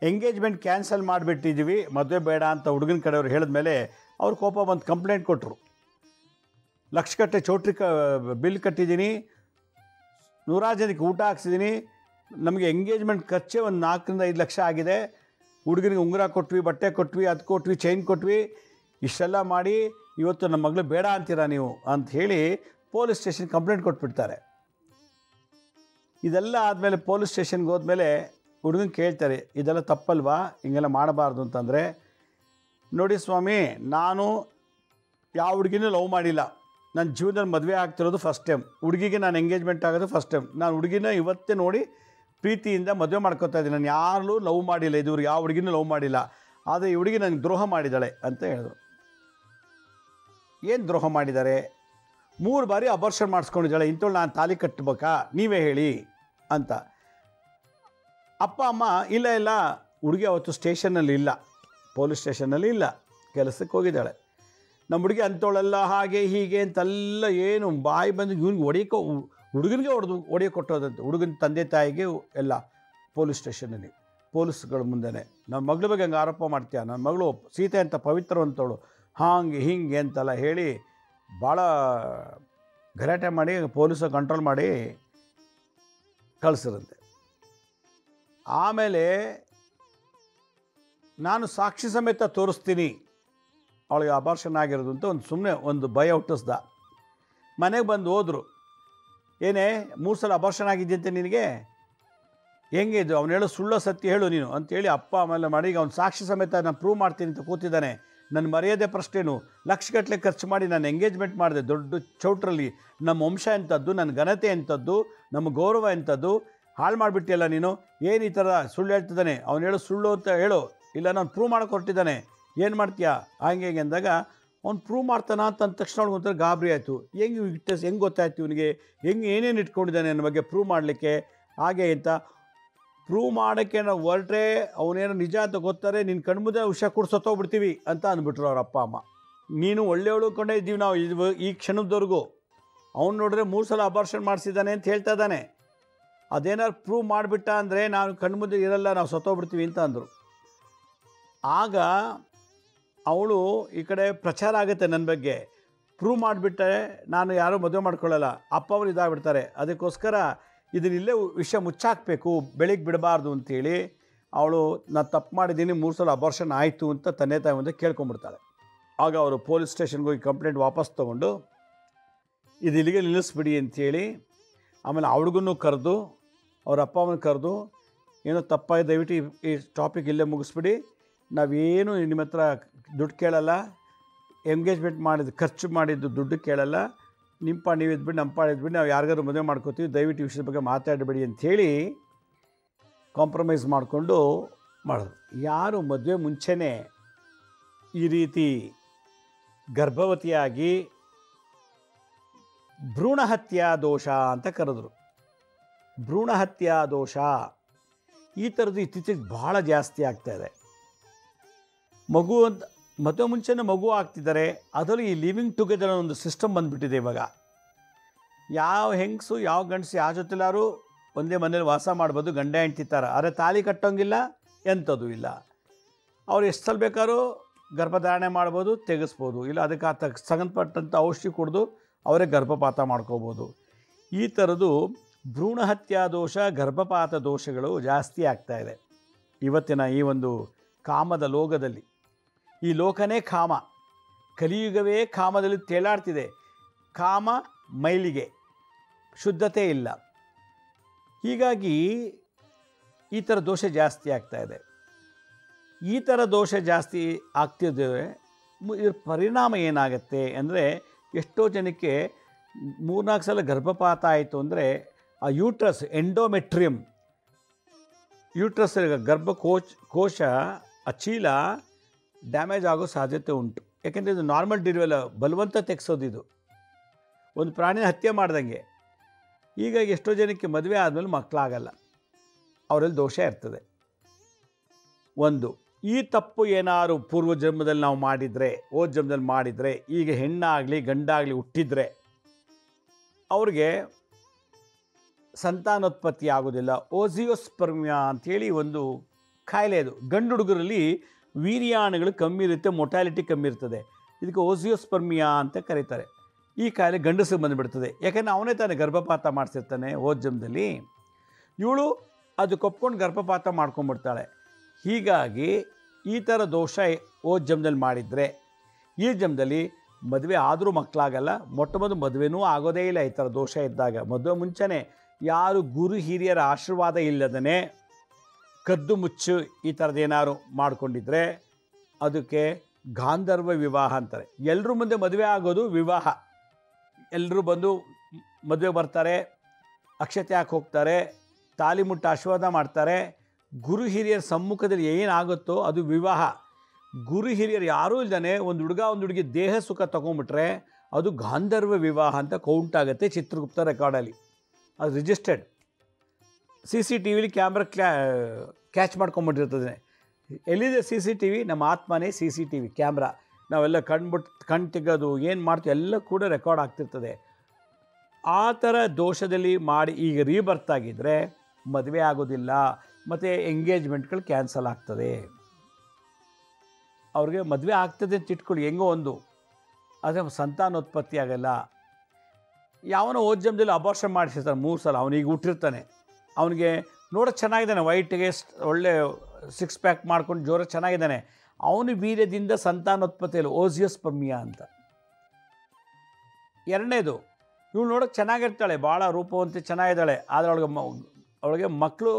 ಎಂಗೇಜ್ಮೆಂಟ್ ಕ್ಯಾನ್ಸಲ್ ಮಾಡಿಬಿಟ್ಟಿದ್ದೀವಿ, ಮದುವೆ ಬೇಡ ಅಂತ ಹುಡುಗನ ಕಡೆಯವ್ರು ಹೇಳಿದ್ಮೇಲೆ ಅವ್ರು ಕೋಪ ಬಂದು ಕಂಪ್ಲೇಂಟ್ ಕೊಟ್ಟರು. ಲಕ್ಷಗಟ್ಟಲೆ ಚೌಟ್ರಿ ಬಿಲ್ ಕಟ್ಟಿದ್ದೀನಿ, 100 ಜನಕ್ಕೆ ಊಟ ಹಾಕ್ಸಿದ್ದೀನಿ, ನಮಗೆ ಎಂಗೇಜ್ಮೆಂಟ್ ಖರ್ಚೇ ಒಂದು 4 ರಿಂದ 5 ಲಕ್ಷ ಆಗಿದೆ. ಹುಡುಗನಿಗೆ ಉಂಗುರ ಕೊಟ್ವಿ, ಬಟ್ಟೆ ಕೊಟ್ವಿ, ಅದು ಕೊಟ್ವಿ, ಚೈನ್ ಕೊಟ್ವಿ, ಇಷ್ಟೆಲ್ಲ ಮಾಡಿ ಇವತ್ತು ನಮ್ಮ ಮಗಳು ಬೇಡ ಅಂತೀರಾ ನೀವು ಅಂತ ಹೇಳಿ ಪೊಲೀಸ್ ಸ್ಟೇಷನ್ ಕಂಪ್ಲೇಂಟ್ ಕೊಟ್ಬಿಡ್ತಾರೆ. ಇದೆಲ್ಲ ಆದಮೇಲೆ ಪೊಲೀಸ್ ಸ್ಟೇಷನ್ಗೆ ಹೋದ್ಮೇಲೆ ಹುಡುಗನ ಕೇಳ್ತಾರೆ, ಇದೆಲ್ಲ ತಪ್ಪಲ್ವಾ, ಹಿಂಗೆಲ್ಲ ಮಾಡಬಾರ್ದು ಅಂತಂದರೆ, ನೋಡಿ ಸ್ವಾಮಿ, ನಾನು ಯಾವ ಹುಡುಗಿನೂ ಲವ್ ಮಾಡಿಲ್ಲ, ನನ್ನ ಜೀವನದಲ್ಲಿ ಮದುವೆ ಆಗ್ತಿರೋದು ಫಸ್ಟ್ ಟೈಮ್, ಹುಡುಗಿಗೆ ನಾನು ಎಂಗೇಜ್ಮೆಂಟ್ ಆಗೋದು ಫಸ್ಟ್ ಟೈಮ್, ನಾನು ಹುಡುಗಿನ ಇವತ್ತೇ ನೋಡಿ ಪ್ರೀತಿಯಿಂದ ಮದುವೆ ಮಾಡ್ಕೊತಾ ಇದ್ದೀನಿ, ನಾನು ಯಾರೂ ಲವ್ ಮಾಡಿಲ್ಲ, ಇದುವರೆಗೆ ಯಾವ ಹುಡುಗಿನೂ ಲವ್ ಮಾಡಿಲ್ಲ, ಆದರೆ ಈ ಹುಡುಗಿ ನನಗೆ ದ್ರೋಹ ಮಾಡಿದ್ದಾಳೆ ಅಂತ ಹೇಳಿದ್ರು. ಏನು ದ್ರೋಹ ಮಾಡಿದ್ದಾರೆ? 3 ಬಾರಿ ಅಬಾರ್ಷನ್ ಮಾಡಿಸ್ಕೊಂಡಿದ್ದಾಳೆ, ಇಂಥವಳು ನಾನು ತಾಲಿ ಕಟ್ಟಬೇಕಾ, ನೀವೇ ಹೇಳಿ ಅಂತ. ಅಪ್ಪ ಅಮ್ಮ ಇಲ್ಲ ಹುಡುಗಿ ಅವತ್ತು ಸ್ಟೇಷನ್ನಲ್ಲಿ ಇಲ್ಲ, ಪೊಲೀಸ್ ಸ್ಟೇಷನ್ನಲ್ಲಿ ಇಲ್ಲ, ಕೆಲಸಕ್ಕೆ ಹೋಗಿದ್ದಾಳೆ. ನಮ್ಮ ಹುಡುಗಿ ಅಂಥವಳೆಲ್ಲ ಹಾಗೆ ಹೀಗೆ ಅಂತೆಲ್ಲ ಏನು ಬಾಯಿ ಬಂದು ಇವ್ನಿಗೆ ಹುಡುಗನಿಗೆ ಹೊಡೆಯೋ ಕೊಟ್ಟೋದಂತೆ. ಹುಡುಗನ ತಂದೆ ತಾಯಿಗೆ ಎಲ್ಲ ಪೊಲೀಸ್ ಸ್ಟೇಷನಲ್ಲಿ ಪೊಲೀಸ್ಗಳ ಮುಂದೆನೇ, ನನ್ನ ಮಗಳ ಬಗ್ಗೆ ಹಂಗೆ ಆರೋಪ ಮಾಡ್ತೀಯ, ನನ್ನ ಮಗಳು ಸೀತೆ ಅಂತ ಪವಿತ್ರವಂತವಳು, ಹಾಗೆ ಹೀಗೆ ಅಂತೆಲ್ಲ ಹೇಳಿ ಭಾಳ ಗಲಾಟೆ ಮಾಡಿ ಪೊಲೀಸರು ಕಂಟ್ರೋಲ್ ಮಾಡಿ ಕಳಿಸಿರಂತೆ. ಆಮೇಲೆ ನಾನು ಸಾಕ್ಷಿ ಸಮೇತ ತೋರಿಸ್ತೀನಿ ಅವಳಿಗೆ ಅಬಾರ್ಷನ್ ಆಗಿರೋದು ಅಂತ ಸುಮ್ಮನೆ ಒಂದು ಭಯ ಹುಟ್ಟಿಸ್ದ. ಮನೆಗೆ ಬಂದು ಹೋದರು. ಏನೇ 3 ಸಲ ಅಬಾರ್ಷನ್ ಆಗಿದ್ದಂತೆ ನಿನಗೆ, ಹೆಂಗೆ ಇದು, ಅವನು ಹೇಳೋ ಸುಳ್ಳು ಸತ್ಯ ಹೇಳು ನೀನು ಅಂತೇಳಿ ಅಪ್ಪ ಆಮೇಲೆ ಮಾಡಿ ಈಗ ಅವ್ನು ಸಾಕ್ಷಿ ಸಮೇತ ನಾನು ಪ್ರೂವ್ ಮಾಡ್ತೀನಿ ಅಂತ ಕೂತಿದ್ದಾನೆ. ನನ್ನ ಮರ್ಯಾದೆ ಪ್ರಶ್ನೆನು ಲಕ್ಷಗಟ್ಟಲೆ ಖರ್ಚು ಮಾಡಿ ನಾನು ಎಂಗೇಜ್ಮೆಂಟ್ ಮಾಡಿದೆ ದೊಡ್ಡ ಚೌಟ್ರಲ್ಲಿ. ನಮ್ಮ ವಂಶ ಎಂಥದ್ದು, ನನ್ನ ಘನತೆ ಎಂಥದ್ದು, ನಮ್ಮ ಗೌರವ ಎಂಥದ್ದು, ಹಾಳು ಮಾಡಿಬಿಟ್ಟಿಯಲ್ಲ ನೀನು. ಏನು ಈ ಥರ ಸುಳ್ಳು ಹೇಳ್ತಿದ್ದಾನೆ, ಅವನು ಹೇಳೋ ಸುಳ್ಳು ಅಂತ ಹೇಳು, ಇಲ್ಲ ನಾನು ಪ್ರೂವ್ ಮಾಡೋಕೆ ಹೊರಟಿದ್ದಾನೆ, ಏನು ಮಾಡ್ತೀಯಾ ಹಾಗೆ ಹೇಗೆ ಅಂದಾಗ ಅವ್ನು ಪ್ರೂವ್ ಮಾಡ್ತಾನ ಅಂತ ಅಂದ ತಕ್ಷಣ ಅವ್ನಿಗೆ ಒಂಥರ ಗಾಬರಿ ಆಯಿತು. ಹೆಂಗೆ ಗೊತ್ತಾಯ್ತು ಇವನಿಗೆ, ಏನೇನು ಇಟ್ಕೊಂಡಿದ್ದಾನೆ ನನ್ನ ಬಗ್ಗೆ ಪ್ರೂವ್ ಮಾಡಲಿಕ್ಕೆ ಹಾಗೆ ಅಂತ. ಪ್ರೂವ್ ಮಾಡೋಕ್ಕೆ ನಾವು ಹೊರಟ್ರೆ ಅವನೇನೋ ನಿಜ ಅಂತ ಗೊತ್ತಾರೆ, ನಿನ್ನ ಕಣ್ಮುಂದೆ ವಿಷ ಕೂಡ ಸತ್ತೋಗ್ಬಿಡ್ತೀವಿ ಅಂತ ಅಂದ್ಬಿಟ್ರು ಅವ್ರ ಅಪ್ಪ ಅಮ್ಮ. ನೀನು ಒಳ್ಳೆಯವಳು ಕೊಂಡೇ ಇದ್ದೀವಿ ನಾವು ಈ ಕ್ಷಣದವರೆಗೂ. ಅವ್ನು ನೋಡಿದ್ರೆ 3 ಸಲ ಅಬಾರ್ಷನ್ ಮಾಡಿಸಿದ್ದಾನೆ ಅಂತ ಹೇಳ್ತಾ ಇದ್ದಾನೆ. ಅದೇನಾದ್ರು ಪ್ರೂವ್ ಮಾಡಿಬಿಟ್ಟ ಅಂದರೆ ನಾನು ಕಣ್ಮುಂದೆ ಇರಲ್ಲ, ನಾವು ಸತ್ತೋಗ್ಬಿಡ್ತೀವಿ ಅಂತ ಅಂದರು. ಆಗ ಅವಳು ಈ ಕಡೆ ಪ್ರಚಾರ ಆಗುತ್ತೆ ನನ್ನ ಬಗ್ಗೆ, ಪ್ರೂವ್ ಮಾಡಿಬಿಟ್ಟೆ ನಾನು ಯಾರೂ ಮದುವೆ ಮಾಡ್ಕೊಳ್ಳಲ್ಲ, ಅಪ್ಪ ಅವರು ಇದಾಗ್ಬಿಡ್ತಾರೆ, ಅದಕ್ಕೋಸ್ಕರ ಇದನ್ನಿಲ್ಲೇ ವಿಷಯ ಮುಚ್ಚಾಕಬೇಕು, ಬೆಳಿಗ್ಗೆ ಬಿಡಬಾರ್ದು ಅಂತೇಳಿ ಅವಳು ನಾನು ತಪ್ಪು ಮಾಡಿದ್ದೀನಿ, 3 ಸಲ ಅಬಾರ್ಷನ್ ಆಯಿತು ಅಂತ ತಂದೆ ತಾಯಿ ಮುಂದೆ ಕೇಳ್ಕೊಂಬಿಡ್ತಾಳೆ. ಆಗ ಅವರು ಪೊಲೀಸ್ ಸ್ಟೇಷನ್ಗೆ ಹೋಗಿ ಕಂಪ್ಲೇಂಟ್ ವಾಪಸ್ ತೊಗೊಂಡು ಇದು ಇಲ್ಲಿಗೆ ನಿಲ್ಲಿಸ್ಬಿಡಿ ಅಂಥೇಳಿ, ಆಮೇಲೆ ಅವಳಿಗೂ ಕರೆದು ಅವ್ರ ಅಪ್ಪ ಅಮ್ಮನ ಕರೆದು, ಏನೋ ತಪ್ಪಾಗಿ ದಯವಿಟ್ಟು ಈ ಟಾಪಿಕ್ ಇಲ್ಲೇ ಮುಗಿಸ್ಬಿಡಿ, ನಾವೇನು ನಿಮ್ಮ ಹತ್ರ ದುಡ್ಡು ಕೇಳಲ್ಲ, ಎಂಗೇಜ್ಮೆಂಟ್ ಖರ್ಚು ಮಾಡಿದ್ದು ದುಡ್ಡು ಕೇಳಲ್ಲ, ನಿಮ್ಮ ಪಾಡು ನೀವು ಇದ್ಬಿಟ್ಟು ನಮ್ಮ ಪಾಡು ಇದ್ಬಿಟ್ಟು ನಾವು ಯಾರಿಗಾದ್ರು ಮದುವೆ ಮಾಡ್ಕೋತೀವಿ, ದಯವಿಟ್ಟು ಈ ವಿಷಯದ ಬಗ್ಗೆ ಮಾತಾಡಬೇಡಿ ಅಂಥೇಳಿ ಕಾಂಪ್ರಮೈಸ್ ಮಾಡಿಕೊಂಡು ಮಾಡೋದು. ಯಾರು ಮದುವೆ ಮುಂಚೆನೇ ಈ ರೀತಿ ಗರ್ಭವತಿಯಾಗಿ ಭ್ರೂಣಹತ್ಯಾ ದೋಷ ಅಂತ ಕರೆದ್ರು. ಭ್ರೂಣಹತ್ಯಾ ದೋಷ ಈ ಥರದ್ದು ಇತ್ತೀಚೆಗೆ ಭಾಳ ಜಾಸ್ತಿ ಆಗ್ತಾಯಿದೆ. ಮಗು ಅಂತ ಮದುವೆ ಮುಂಚೆನೇ ಮಗು ಆಗ್ತಿದ್ದಾರೆ, ಅದರಲ್ಲಿ ಈ ಲಿವಿಂಗ್ ಟುಗೆದರ್ ಒಂದು ಸಿಸ್ಟಮ್ ಬಂದುಬಿಟ್ಟಿದೆ ಇವಾಗ. ಯಾವ ಹೆಂಗಸು ಯಾವ ಗಂಡಸು ಯಾವ ಜೊತೆಲಾರು ಒಂದೇ ಮನೇಲಿ ವಾಸ ಮಾಡ್ಬೋದು, ಗಂಡ ಹೆಂಡ್ತಿ ಥರ. ಆದರೆ ತಾಳಿ ಕಟ್ಟೋಂಗಿಲ್ಲ, ಎಂಥದ್ದು ಇಲ್ಲ. ಅವ್ರು ಎಷ್ಟು ಸಲ ಬೇಕಾದ್ರೂ ಗರ್ಭಧಾರಣೆ ಮಾಡ್ಬೋದು, ತೆಗೆಸ್ಬೋದು, ಇಲ್ಲ ಅದಕ್ಕೆ ಸಂಬಂಧಪಟ್ಟಂಥ ಔಷಧಿ ಕುಡಿದು ಅವರೇ ಗರ್ಭಪಾತ ಮಾಡ್ಕೋಬೋದು. ಈ ಥರದ್ದು ಭ್ರೂಣಹತ್ಯಾ ದೋಷ, ಗರ್ಭಪಾತ ದೋಷಗಳು ಜಾಸ್ತಿ ಆಗ್ತಾಯಿದೆ ಇವತ್ತಿನ ಈ ಒಂದು ಕಾಮದ ಲೋಕದಲ್ಲಿ. ಈ ಲೋಕನೇ ಕಾಮ, ಕಲಿಯುಗವೇ ಕಾಮದಲ್ಲಿ ತೇಲಾಡ್ತಿದೆ. ಕಾಮ ಮೈಲಿಗೆ, ಶುದ್ಧತೆ ಇಲ್ಲ. ಹೀಗಾಗಿ ಈ ಥರ ದೋಷ ಜಾಸ್ತಿ ಆಗ್ತಾಯಿದೆ. ಈ ಥರ ದೋಷ ಜಾಸ್ತಿ ಆಗ್ತಿದ್ದರೆ ಇದ್ರ ಪರಿಣಾಮ ಏನಾಗುತ್ತೆ ಅಂದರೆ, ಎಷ್ಟೋ ಜನಕ್ಕೆ 3-4 ಸಲ ಗರ್ಭಪಾತ ಆಯಿತು ಅಂದರೆ ಆ ಯೂಟ್ರಸ್, ಎಂಡೋಮೆಟ್ರಿಯಮ್, ಯೂಟ್ರಸ್ ಕೋಶ ಆ ಚೀಲ ಡ್ಯಾಮೇಜ್ ಆಗೋ ಸಾಧ್ಯತೆ ಉಂಟು. ಯಾಕೆಂದರೆ ಇದು ನಾರ್ಮಲ್ ಡಿಲಿವರಿ, ಬಲವಂತ ತೆಗೆಸೋದು, ಇದು ಒಂದು ಪ್ರಾಣಿನ ಹತ್ಯೆ ಮಾಡ್ದಂಗೆ. ಹೀಗಾಗಿ ಎಷ್ಟೋ ಜನಕ್ಕೆ ಮದುವೆ ಆದಮೇಲೆ ಮಕ್ಕಳಾಗಲ್ಲ, ಅವರಲ್ಲಿ ದೋಷ ಇರ್ತದೆ. ಒಂದು, ಈ ತಪ್ಪು ಏನಾದ್ರು ಪೂರ್ವ ಜನ್ಮದಲ್ಲಿ ನಾವು ಮಾಡಿದರೆ, ಹೋದ ಜನ್ಮದಲ್ಲಿ ಮಾಡಿದರೆ, ಈಗ ಹೆಣ್ಣಾಗಲಿ ಗಂಡಾಗಲಿ ಹುಟ್ಟಿದರೆ ಅವ್ರಿಗೆ ಸಂತಾನೋತ್ಪತ್ತಿ ಆಗೋದಿಲ್ಲ. ಓಸಿಯೋಸ್ಪರ್ಮಿಯಾ ಅಂಥೇಳಿ ಒಂದು ಕಾಯಿಲೆ. ಅದು ಗಂಡು ಹುಡುಗರಲ್ಲಿ ವೀರ್ಯಾಣುಗಳು ಕಮ್ಮಿ ಇರುತ್ತೆ, ಮೊಟಾಲಿಟಿ ಕಮ್ಮಿ ಇರ್ತದೆ. ಇದಕ್ಕೆ ಓಸಿಯೋಸ್ಪರ್ಮಿಯಾ ಅಂತ ಕರೀತಾರೆ. ಈ ಕಾಯಿಲೆ ಗಂಡಸಿಗೆ ಬಂದುಬಿಡ್ತದೆ, ಯಾಕೆಂದರೆ ಅವನೇ ತಾನೇ ಗರ್ಭಪಾತ ಮಾಡಿಸಿರ್ತಾನೆ ಹೋದ ಜನ್ಮದಲ್ಲಿ. ಇವಳು ಅದು ಕೊಪ್ಕೊಂಡು ಗರ್ಭಪಾತ ಮಾಡ್ಕೊಂಡ್ಬಿಡ್ತಾಳೆ. ಹೀಗಾಗಿ ಈ ಥರ ದೋಷ ಹೋದ ಜನ್ಮದಲ್ಲಿ ಮಾಡಿದರೆ ಈ ಜನ್ಮದಲ್ಲಿ ಮದುವೆ ಆದರೂ ಮಕ್ಕಳಾಗಲ್ಲ, ಮೊಟ್ಟಮೊದಲು ಮದುವೆನೂ ಆಗೋದೇ ಇಲ್ಲ. ಈ ಥರ ದೋಷ ಇದ್ದಾಗ ಮದುವೆ ಮುಂಚೆನೇ ಯಾರು ಗುರು ಹಿರಿಯರ ಆಶೀರ್ವಾದ ಇಲ್ಲದೇ ಕದ್ದು ಮುಚ್ಚು ಈ ಥರದ್ದೇನಾದ್ರು ಮಾಡಿಕೊಂಡಿದ್ರೆ ಅದಕ್ಕೆ ಗಾಂಧರ್ವ ವಿವಾಹ ಅಂತಾರೆ. ಎಲ್ಲರೂ ಮುಂದೆ ಮದುವೆ ಆಗೋದು ವಿವಾಹ. ಎಲ್ಲರೂ ಬಂದು ಮದುವೆ ಬರ್ತಾರೆ, ಅಕ್ಷತೆ ಹಾಕಿ ಹೋಗ್ತಾರೆ, ತಾಲಿ ಮುಟ್ಟ ಆಶೀರ್ವಾದ ಮಾಡ್ತಾರೆ. ಗುರು ಹಿರಿಯರ ಸಮ್ಮುಖದಲ್ಲಿ ಏನಾಗುತ್ತೋ ಅದು ವಿವಾಹ. ಗುರು ಹಿರಿಯರು ಯಾರೂ ಇಲ್ದಾನೆ ಒಂದು ಹುಡುಗ ಒಂದು ಹುಡುಗಿ ದೇಹ ಸುಖ ತೊಗೊಂಬಿಟ್ರೆ ಅದು ಗಾಂಧರ್ವ ವಿವಾಹ ಅಂತ ಕೌಂಟ್ ಆಗುತ್ತೆ ಚಿತ್ರಗುಪ್ತ ರೆಕಾರ್ಡಲ್ಲಿ. ಅದು ರಿಜಿಸ್ಟರ್ಡ್. CCTVಲಿ ಕ್ಯಾಮ್ರಾ ಕ್ಯಾಚ್ ಮಾಡ್ಕೊಂಬಿಟ್ಟಿರ್ತದೆ. ಎಲ್ಲಿದೆ CCTV? ನಮ್ಮ ಆತ್ಮನೇ CCTV ಕ್ಯಾಮ್ರಾ. ನಾವೆಲ್ಲ ಕಣ್ಣು ತೆಗೆದು ಏನು ಮಾಡ್ತೀವಿ ಎಲ್ಲ ಕೂಡ ರೆಕಾರ್ಡ್ ಆಗ್ತಿರ್ತದೆ. ಆ ಥರ ದೋಷದಲ್ಲಿ ಮಾಡಿ ಈಗ ರೀಬರ್ತ್ ಆಗಿದ್ದರೆ ಮದುವೆ ಆಗೋದಿಲ್ಲ, ಮತ್ತು ಎಂಗೇಜ್ಮೆಂಟ್ಗಳು ಕ್ಯಾನ್ಸಲ್ ಆಗ್ತದೆ. ಅವ್ರಿಗೆ ಮದುವೆ ಆಗ್ತದೆ ಅಂತ ಇಟ್ಕೊಳ್ಳಿ ಹೆಂಗೋ ಒಂದು, ಆದರೆ ಸಂತಾನೋತ್ಪತ್ತಿ ಆಗಲ್ಲ. ಯಾವನೋ ಹೋದ ಜನ್ಮದಲ್ಲಿ ಅಬಾರ್ಷನ್ ಮಾಡಿಸಿರ್ತಾನೆ 3 ಸಲ, ಅವನಿಗೆ ಹುಟ್ಟಿರ್ತಾನೆ, ಅವನಿಗೆ ನೋಡೋದು ಚೆನ್ನಾಗಿದ್ದಾನೆ, ವೈಟ್ಗೆ ಒಳ್ಳೆ 6 ಪ್ಯಾಕ್ ಮಾಡ್ಕೊಂಡು ಜೋರ ಚೆನ್ನಾಗಿದ್ದಾನೆ, ಅವನು ವೀರ್ಯದಿಂದ ಸಂತಾನೋತ್ಪತ್ತಿಯಲ್ಲಿ ಓಸಿಯೋಸ್ಪರ್ಮಿಯಾ ಅಂತ. ಎರಡನೇದು, ಇವಳು ನೋಡೋಕ್ಕೆ ಚೆನ್ನಾಗಿರ್ತಾಳೆ, ಭಾಳ ರೂಪವಂತೆ ಚೆನ್ನಾಗಿದ್ದಾಳೆ, ಆದರೆ ಅವಳಿಗೆ ಮಕ್ಕಳು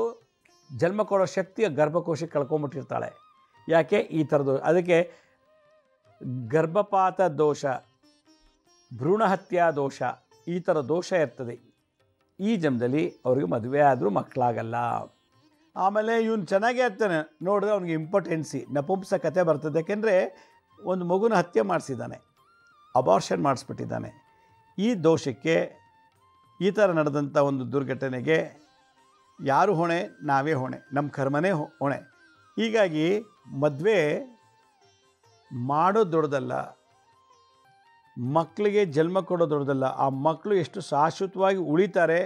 ಜನ್ಮ ಕೊಡೋ ಶಕ್ತಿ ಗರ್ಭಕೋಶಕ್ಕೆ ಕಳ್ಕೊಂಬಿಟ್ಟಿರ್ತಾಳೆ. ಯಾಕೆ? ಈ ಥರದ್ದು. ಅದಕ್ಕೆ ಗರ್ಭಪಾತ ದೋಷ, ಭ್ರೂಣಹತ್ಯಾ ದೋಷ, ಈ ಥರ ದೋಷ ಇರ್ತದೆ. ಈ ಜನ್ಮದಲ್ಲಿ ಅವ್ರಿಗೆ ಮದುವೆ ಆದರೂ ಮಕ್ಕಳಾಗಲ್ಲ. ಆಮೇಲೆ ಇವನು ಚೆನ್ನಾಗೇ ಇರ್ತಾನೆ, ನೋಡಿದ್ರೆ ಅವ್ನಿಗೆ ಇಂಪಾರ್ಟೆನ್ಸಿ ನಪುಂಸಕತೆ ಬರ್ತದೆ. ಯಾಕೆಂದರೆ ಒಂದು ಮಗುನ ಹತ್ಯೆ ಮಾಡಿಸಿದ್ದಾನೆ, ಅಬಾರ್ಷನ್ ಮಾಡಿಸ್ಬಿಟ್ಟಿದ್ದಾನೆ. ಈ ದೋಷಕ್ಕೆ, ಈ ಥರ ನಡೆದಂಥ ಒಂದು ದುರ್ಘಟನೆಗೆ ಯಾರು ಹೊಣೆ? ನಾವೇ ಹೊಣೆ, ನಮ್ಮ ಕರ್ಮನೇ ಹೊಣೆ. ಹೀಗಾಗಿ ಮದುವೆ ಮಾಡೋದು ದೊಡ್ಡದಲ್ಲ, ಮಕ್ಕಳಿಗೆ ಜನ್ಮ ಕೊಡೋದು ದೊಡ್ಡದಲ್ಲ. ಆ ಮಕ್ಕಳು ಎಷ್ಟು ಶಾಶ್ವತವಾಗಿ ಉಳಿತಾರೆ,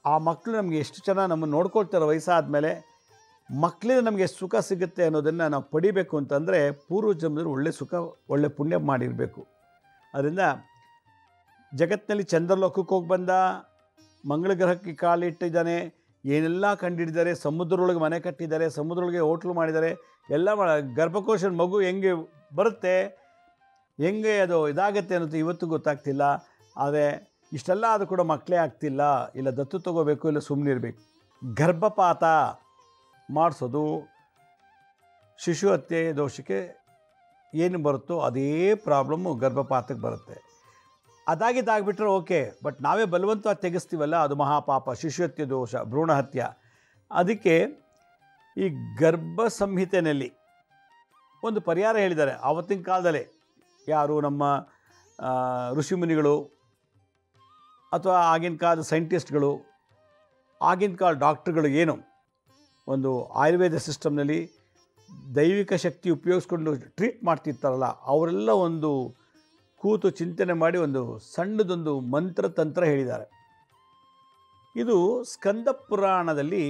ಆ ಮಕ್ಕಳು ನಮಗೆ ಎಷ್ಟು ಚೆನ್ನಾಗಿ ನಮ್ಮನ್ನು ನೋಡ್ಕೊಳ್ತಾರೆ ವಯಸ್ಸಾದ ಮೇಲೆ, ಮಕ್ಕಳಿಂದ ನಮಗೆ ಸುಖ ಸಿಗುತ್ತೆ ಅನ್ನೋದನ್ನು ನಾವು ಪಡಿಬೇಕು ಅಂತಂದರೆ ಪೂರ್ವ ಜನ್ಮದಲ್ಲಿ ಒಳ್ಳೆ ಸುಖ, ಒಳ್ಳೆ ಪುಣ್ಯ ಮಾಡಿರಬೇಕು. ಅದರಿಂದ ಜಗತ್ತಿನಲ್ಲಿ ಚಂದ್ರಲೋಕಕ್ಕೆ ಹೋಗಿ ಬಂದ, ಮಂಗಳ ಗ್ರಹಕ್ಕೆ ಕಾಲಿಟ್ಟಿದ್ದಾನೆ, ಏನೆಲ್ಲ ಕಂಡಿಡಿದ್ದಾರೆ, ಸಮುದ್ರದೊಳಗೆ ಮನೆ ಕಟ್ಟಿದ್ದಾರೆ, ಸಮುದ್ರದೊಳಗೆ ಹೋಟ್ಲು ಮಾಡಿದ್ದಾರೆ, ಎಲ್ಲ ಗರ್ಭಕೋಶದ ಮಗು ಹೆಂಗೆ ಬರುತ್ತೆ, ಹೆಂಗೆ ಅದು ಇದಾಗತ್ತೆ ಅನ್ನೋದು ಇವತ್ತು ಗೊತ್ತಾಗ್ತಿಲ್ಲ. ಆದರೆ ಇಷ್ಟೆಲ್ಲ ಆದರೂ ಕೂಡ ಮಕ್ಕಳೇ ಆಗ್ತಿಲ್ಲ. ಇಲ್ಲ ದತ್ತು ತಗೋಬೇಕು, ಇಲ್ಲ ಸುಮ್ಮನೆ ಇರಬೇಕು. ಗರ್ಭಪಾತ ಮಾಡಿಸೋದು ಶಿಶು ಹತ್ಯೆ ದೋಷಕ್ಕೆ ಏನು ಬರುತ್ತೋ ಅದೇ ಪ್ರಾಬ್ಲಮ್ಮು ಗರ್ಭಪಾತಕ್ಕೆ ಬರುತ್ತೆ. ಅದಾಗಿದ್ದಾಗ್ಬಿಟ್ರೆ ಓಕೆ, ಬಟ್ ನಾವೇ ಬಲವಂತವಾಗಿ ತೆಗೆಸ್ತೀವಲ್ಲ, ಅದು ಮಹಾಪಾಪ, ಶಿಶು ಹತ್ಯೆ ದೋಷ, ಭ್ರೂಣ ಹತ್ಯೆ. ಅದಕ್ಕೆ ಈ ಗರ್ಭ ಸಂಹಿತೆಯಲ್ಲಿ ಒಂದು ಪರಿಹಾರ ಹೇಳಿದ್ದಾರೆ ಆವತ್ತಿನ ಕಾಲದಲ್ಲೇ. ಯಾರು ನಮ್ಮ ಋಷಿಮುನಿಗಳು ಅಥವಾ ಆಗಿನ ಕಾಲದ ಸೈಂಟಿಸ್ಟ್ಗಳು, ಆಗಿನ ಕಾಲ ಡಾಕ್ಟ್ರುಗಳು ಏನು ಒಂದು ಆಯುರ್ವೇದ ಸಿಸ್ಟಮ್ನಲ್ಲಿ ದೈವಿಕ ಶಕ್ತಿ ಉಪಯೋಗಿಸ್ಕೊಂಡು ಟ್ರೀಟ್ ಮಾಡ್ತಿರ್ತಾರಲ್ಲ, ಅವರೆಲ್ಲ ಒಂದು ಕೂತು ಚಿಂತನೆ ಮಾಡಿ ಒಂದು ಸಣ್ಣದೊಂದು ಮಂತ್ರ ತಂತ್ರ ಹೇಳಿದ್ದಾರೆ. ಇದು ಸ್ಕಂದ ಪುರಾಣದಲ್ಲಿ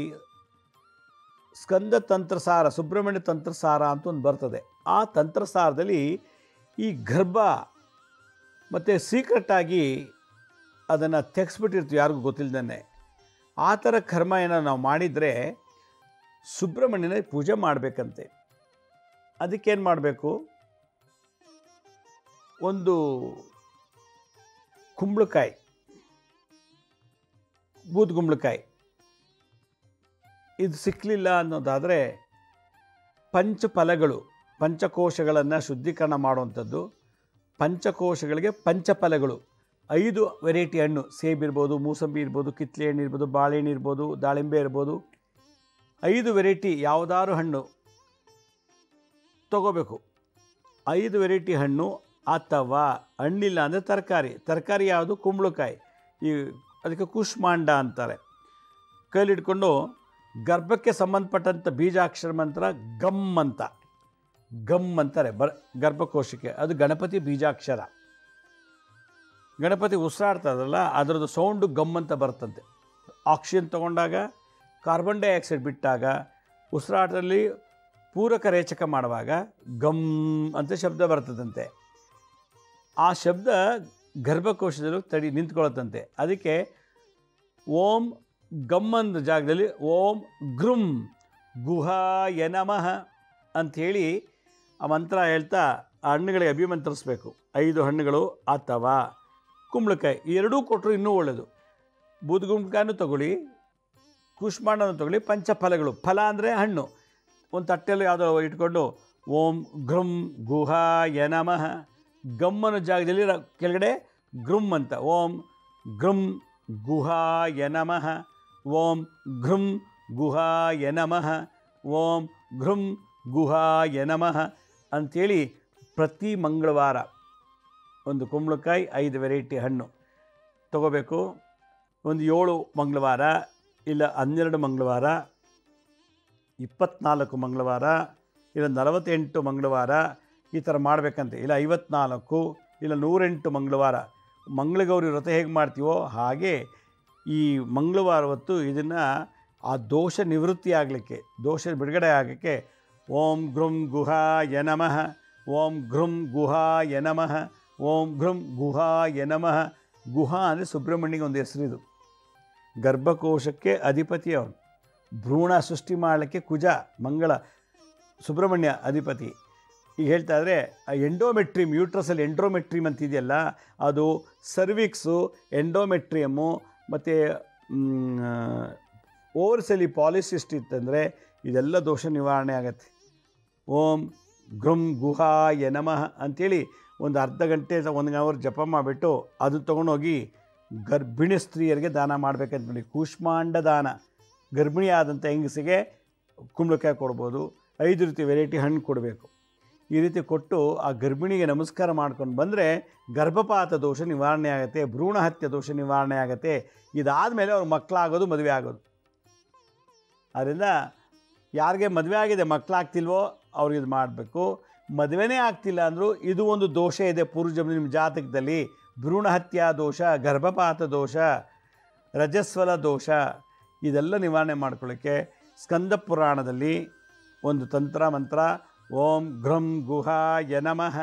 ಸ್ಕಂದ ತಂತ್ರಸಾರ, ಸುಬ್ರಹ್ಮಣ್ಯ ತಂತ್ರಸಾರ ಅಂತ ಒಂದು ಬರ್ತದೆ. ಆ ತಂತ್ರಸಾರದಲ್ಲಿ ಈ ಗರ್ಭ ಮತ್ತು ಸೀಕ್ರೆಟಾಗಿ ಅದನ್ನು ತೆಗೆಸ್ಬಿಟ್ಟಿರ್ತೀವಿ ಯಾರಿಗೂ ಗೊತ್ತಿಲ್ಲದೇ. ಆ ಥರ ಕರ್ಮ ಏನೋ ನಾವು ಮಾಡಿದರೆ ಸುಬ್ರಹ್ಮಣ್ಯನ ಪೂಜೆ ಮಾಡಬೇಕಂತೆ. ಅದಕ್ಕೇನು ಮಾಡಬೇಕು? ಒಂದು ಕುಂಬಳಕಾಯಿ, ಬೂದ್ಗುಂಬಳಕಾಯಿ ಇದು ಸಿಕ್ಕಲಿಲ್ಲ ಅನ್ನೋದಾದರೆ ಪಂಚಫಲಗಳು, ಪಂಚಕೋಶಗಳನ್ನು ಶುದ್ಧೀಕರಣ ಮಾಡುವಂಥದ್ದು. ಪಂಚಕೋಶಗಳಿಗೆ ಪಂಚಫಲಗಳು 5 ವೆರೈಟಿ ಹಣ್ಣು, ಸೇಬಿರ್ಬೋದು, ಮೂಸಂಬಿ ಇರ್ಬೋದು, ಕಿತ್ತಳೆ ಹಣ್ಣು ಇರ್ಬೋದು, ಬಾಳೆಹಣ್ಣು ಇರ್ಬೋದು, ದಾಳಿಂಬೆ ಇರ್ಬೋದು, 5 ವೆರೈಟಿ ಯಾವುದಾದ್ರು ಹಣ್ಣು ತಗೋಬೇಕು. 5 ವೆರೈಟಿ ಹಣ್ಣು ಅಥವಾ ಹಣ್ಣಿಲ್ಲ ಅಂದರೆ ತರಕಾರಿ ಯಾವುದು? ಕುಂಬಳಕಾಯಿ. ಈ ಅದಕ್ಕೆ ಕುಷ್ಮಾಂಡ ಅಂತಾರೆ. ಕೈಲಿಟ್ಕೊಂಡು ಗರ್ಭಕ್ಕೆ ಸಂಬಂಧಪಟ್ಟಂಥ ಬೀಜಾಕ್ಷರ ಮಂತ್ರ ಗಮ್ ಅಂತಾರೆ ಗರ್ಭಕೋಶಕ್ಕೆ. ಅದು ಗಣಪತಿ ಬೀಜಾಕ್ಷರ. ಗಣಪತಿ ಉಸಿರಾಡ್ತದಲ್ಲ, ಅದರದ್ದು ಸೌಂಡು ಗಮ್ ಅಂತ ಬರ್ತಂತೆ. ಆಕ್ಸಿಜನ್ ತಗೊಂಡಾಗ, ಕಾರ್ಬನ್ ಡೈಆಕ್ಸೈಡ್ ಬಿಟ್ಟಾಗ, ಉಸಿರಾಟದಲ್ಲಿ ಪೂರಕ ರೇಚಕ ಮಾಡುವಾಗ ಗಮ್ ಅಂತ ಶಬ್ದ ಬರ್ತದಂತೆ. ಆ ಶಬ್ದ ಗರ್ಭಕೋಶದಲ್ಲಿ ನಿಂತ್ಕೊಳ್ಳುತ್ತಂತೆ. ಅದಕ್ಕೆ ಓಂ ಗಮ್ ಅಂದ ಜಾಗದಲ್ಲಿ ಓಂ ಗೃಂ ಗುಹಾಯ ನಮಃ ಅಂಥೇಳಿ ಆ ಮಂತ್ರ ಹೇಳ್ತಾ ಆ ಹಣ್ಣುಗಳಿಗೆ ಅಭಿಮಂತ್ರಿಸಬೇಕು. 5 ಹಣ್ಣುಗಳು ಅಥವಾ ಕುಂಬಳಕಾಯಿ ಎರಡೂ ಕೊಟ್ಟರು ಇನ್ನೂ ಒಳ್ಳೆಯದು. ಬೂದುಗುಂಬಳಕಾಯಿನೂ ತಗೊಳ್ಳಿ, ಕುಷ್ಮಾಂಡನೂ ತಗೊಳ್ಳಿ. ಪಂಚಫಲಗಳು, ಫಲ ಅಂದರೆ ಹಣ್ಣು, ಒಂದು ತಟ್ಟೆಯಲ್ಲಿ ಯಾವುದೋ ಇಟ್ಕೊಂಡು ಓಂ ಗೃಂ ಗುಹಾಯ ನಮಃ, ಗಮ್ಮನ ಜಾಗದಲ್ಲಿ ಕೆಳಗಡೆ ಗೃಂ ಅಂತ, ಓಂ ಗೃಂ ಗುಹಾಯ ನಮಃ, ಓಂ ಗೃಂ ಗುಹಾಯ ನಮಃ, ಓಂ ಗೃಂ ಗುಹಾಯ ನಮಃ ಅಂಥೇಳಿ ಪ್ರತಿ ಮಂಗಳವಾರ ಒಂದು ಕುಂಬಳಕಾಯಿ 5 ವೆರೈಟಿ ಹಣ್ಣು ತಗೋಬೇಕು. ಒಂದು 7 ಮಂಗಳವಾರ, ಇಲ್ಲ 12 ಮಂಗಳವಾರ, 24 ಮಂಗಳವಾರ, ಇಲ್ಲ 48 ಮಂಗಳವಾರ ಈ ಥರ ಮಾಡಬೇಕಂತೆ. ಇಲ್ಲ 54, ಇಲ್ಲ 108 ಮಂಗಳವಾರ. ಮಂಗಳಗೌರಿ ವ್ರತ ಹೇಗೆ ಮಾಡ್ತೀವೋ ಹಾಗೆ ಈ ಮಂಗಳವಾರ ಹೊತ್ತು ಇದನ್ನು ಆ ದೋಷ ನಿವೃತ್ತಿ ಆಗಲಿಕ್ಕೆ, ದೋಷ ಬಿಡುಗಡೆ ಆಗೋಕ್ಕೆ ಓಂ ಗೃಂ ಗುಹಾಯ ನಮಃ, ಓಂ ಗೃಂ ಗುಹಾಯ ನಮಃ, ಓಂ ಗೃಂ ಗುಹಾಯ ನಮಃ. ಗುಹಾ ಅಂದರೆ ಸುಬ್ರಹ್ಮಣ್ಯಗೆ ಒಂದು ಹೆಸರಿದು. ಗರ್ಭಕೋಶಕ್ಕೆ ಅಧಿಪತಿ ಅವನು. ಭ್ರೂಣ ಸೃಷ್ಟಿ ಮಾಡಲಿಕ್ಕೆ ಕುಜ, ಮಂಗಳ, ಸುಬ್ರಹ್ಮಣ್ಯ ಅಧಿಪತಿ. ಈಗ ಹೇಳ್ತಾ ಇದ್ದರೆ ಆ ಎಂಡೋಮೆಟ್ರಿಯಮ್, ಯೂಟ್ರಸಲ್ಲಿ ಎಂಡ್ರೋಮೆಟ್ರಿಯಮ್ ಅಂತಿದೆಯಲ್ಲ, ಅದು ಸರ್ವಿಕ್ಸು, ಎಂಡೋಮೆಟ್ರಿಯಮ್ಮು ಮತ್ತು ಓವರ್ಸಲ್ಲಿ ಪಾಲಿಸಿಸ್ಟ್ ಇತ್ತಂದರೆ ಇದೆಲ್ಲ ದೋಷ ನಿವಾರಣೆ ಆಗತ್ತೆ. ಓಂ ಗೃಂ ಗುಹಾಯ ನಮಃ ಅಂಥೇಳಿ ಒಂದು ಅರ್ಧ ಗಂಟೆ 1 ಅವರ್ ಜಪ ಮಾಡಿಬಿಟ್ಟು ಅದು ತೊಗೊಂಡೋಗಿ ಗರ್ಭಿಣಿ ಸ್ತ್ರೀಯರಿಗೆ ದಾನ ಮಾಡಬೇಕಂತ ನೋಡಿ. ಕೂಷ್ಮಾಂಡ ದಾನ. ಗರ್ಭಿಣಿ ಆದಂಥ ಹೆಂಗಸಿಗೆ ಕುಂಬಳಕಾಯಿ ಕೊಡ್ಬೋದು, 5 ರೀತಿ ವೆರೈಟಿ ಹಣ್ಣು ಕೊಡಬೇಕು. ಈ ರೀತಿ ಕೊಟ್ಟು ಆ ಗರ್ಭಿಣಿಗೆ ನಮಸ್ಕಾರ ಮಾಡ್ಕೊಂಡು ಬಂದರೆ ಗರ್ಭಪಾತ ದೋಷ ನಿವಾರಣೆ ಆಗುತ್ತೆ, ಭ್ರೂಣ ಹತ್ಯೆ ದೋಷ ನಿವಾರಣೆ ಆಗುತ್ತೆ. ಇದಾದಮೇಲೆ ಅವ್ರ ಮಕ್ಕಳಾಗೋದು, ಮದುವೆ ಆಗೋದು. ಆದ್ದರಿಂದ ಯಾರಿಗೆ ಮದುವೆ ಆಗಿದೆ ಮಕ್ಕಳಾಗ್ತಿಲ್ವೋ ಅವ್ರಿಗೆ ಇದು ಮಾಡಬೇಕು. ಮದುವೆನೇ ಆಗ್ತಿಲ್ಲ ಅಂದರೂ ಇದು ಒಂದು ದೋಷ ಇದೆ ಪೂರ್ವಜನ್ಮ ನಿಮ್ಮ ಜಾತಕದಲ್ಲಿ. ಭ್ರೂಣ ಹತ್ಯಾ ದೋಷ, ಗರ್ಭಪಾತ ದೋಷ, ರಜಸ್ವಲ ದೋಷ, ಇದೆಲ್ಲ ನಿವಾರಣೆ ಮಾಡ್ಕೊಳ್ಳೋಕ್ಕೆ ಸ್ಕಂದ ಪುರಾಣದಲ್ಲಿ ಒಂದು ತಂತ್ರ ಮಂತ್ರ ಓಂ ಘ್ರಂ ಗುಹಾಯ ನಮಃ.